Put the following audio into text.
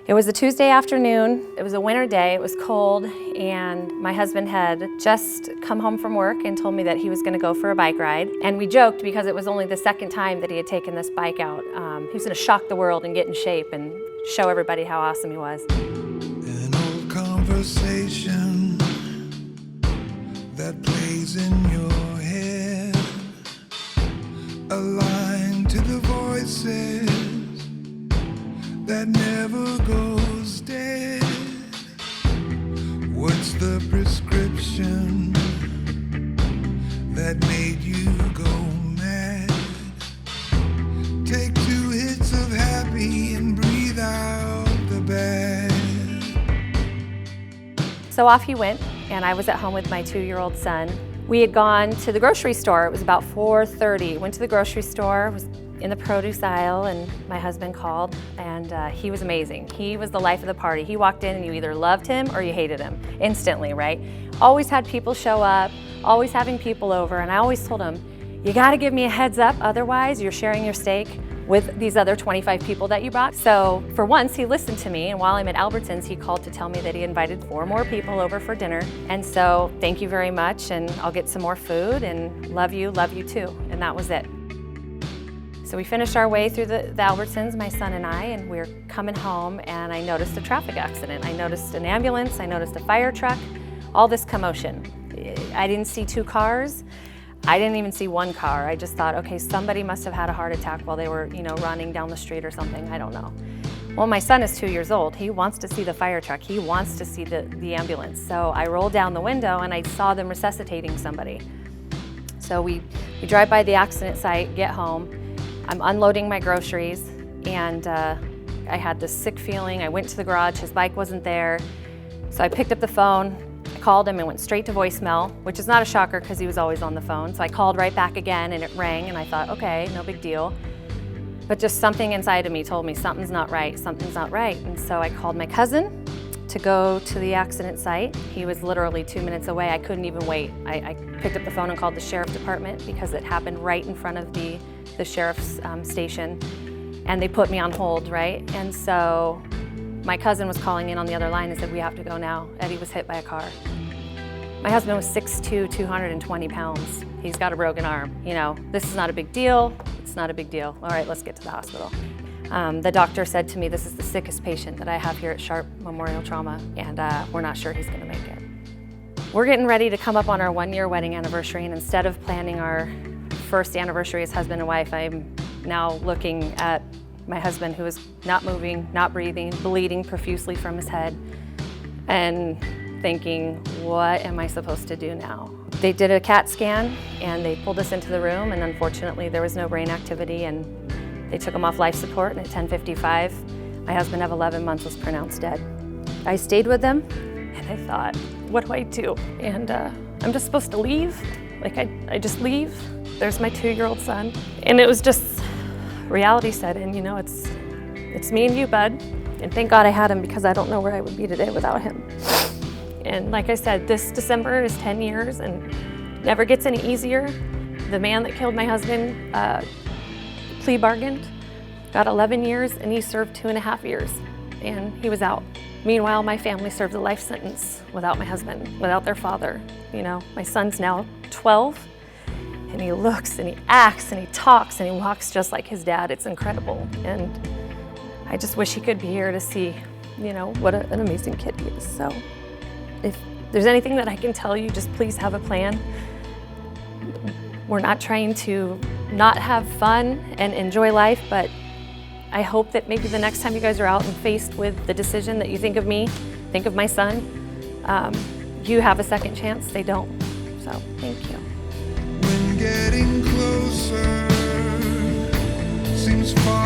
It was a Tuesday afternoon. It was a winter day. It was cold, and my husband had just come home from work and told me that he was going to go for a bike ride. And we joked because it was only the second time that he had taken this bike out. He was going to shock the world and get in shape and show everybody how awesome he was. An old conversation that plays in your head, aligned to the voices that never goes dead. What's the prescription that made you go mad? Take 2 hits of happy and breathe out the bad. So off he went, and I was at home with my 2-year-old son. We had gone to the grocery store. It was about 4:30. Went to the grocery store, was in the produce aisle, and my husband called, and he was amazing. He was the life of the party. He walked in and you either loved him or you hated him instantly, right? Always had people show up, always having people over, and I always told him, you gotta give me a heads up, otherwise you're sharing your steak with these other 25 people that you brought. So for once, he listened to me, and while I'm at Albertsons, he called to tell me that he invited 4 more people over for dinner. And so, thank you very much, and I'll get some more food, and love you too. And that was it. So we finished our way through the Albertsons, my son and I, and we were coming home, and I noticed a traffic accident. I noticed an ambulance, I noticed a fire truck, all this commotion. I didn't see 2 cars. I didn't even see 1 car. I just thought, okay, somebody must have had a heart attack while they were, running down the street or something. I don't know. Well, my son is 2 years old. He wants to see the fire truck. He wants to see the ambulance. So I rolled down the window and I saw them resuscitating somebody. So we drive by the accident site, get home. I'm unloading my groceries, and I had this sick feeling. I went to the garage, his bike wasn't there. So I picked up the phone, I called him and went straight to voicemail, which is not a shocker because he was always on the phone. So I called right back again and it rang, and I thought, okay, no big deal. But just something inside of me told me something's not right, something's not right. And so I called my cousin to go to the accident site. He was literally 2 minutes away. I couldn't even wait. I picked up the phone and called the sheriff's department because it happened right in front of the sheriff's station, and they put me on hold, right? And so my cousin was calling in on the other line and said, we have to go now. Eddie was hit by a car. My husband was 6'2", 220 pounds. He's got a broken arm. This is not a big deal. It's not a big deal. All right, let's get to the hospital. The doctor said to me, this is the sickest patient that I have here at Sharp Memorial Trauma, and we're not sure he's gonna make it. We're getting ready to come up on our 1-year wedding anniversary, and instead of planning our first anniversary as husband and wife, I'm now looking at my husband, who is not moving, not breathing, bleeding profusely from his head, and thinking, what am I supposed to do now? They did a CAT scan, and they pulled us into the room, and unfortunately there was no brain activity, and they took him off life support, and at 10:55, my husband of 11 months was pronounced dead. I stayed with them, and I thought, what do I do? And I'm just supposed to leave? Like, I just leave? There's my 2-year-old son. And it was just, reality set in, it's me and you, bud. And thank God I had him, because I don't know where I would be today without him. And like I said, this December is 10 years and never gets any easier. The man that killed my husband plea bargained, got 11 years, and he served 2.5 years, and he was out. Meanwhile, my family served a life sentence without my husband, without their father. My son's now 12, and he looks and he acts and he talks and he walks just like his dad. It's incredible, and I just wish he could be here to see, what an amazing kid he is. So if there's anything that I can tell you, just please have a plan. We're not trying to not have fun and enjoy life, but I hope that maybe the next time you guys are out and faced with the decision that you think of me, think of my son, you have a second chance. They don't. So thank you. When getting closer seems far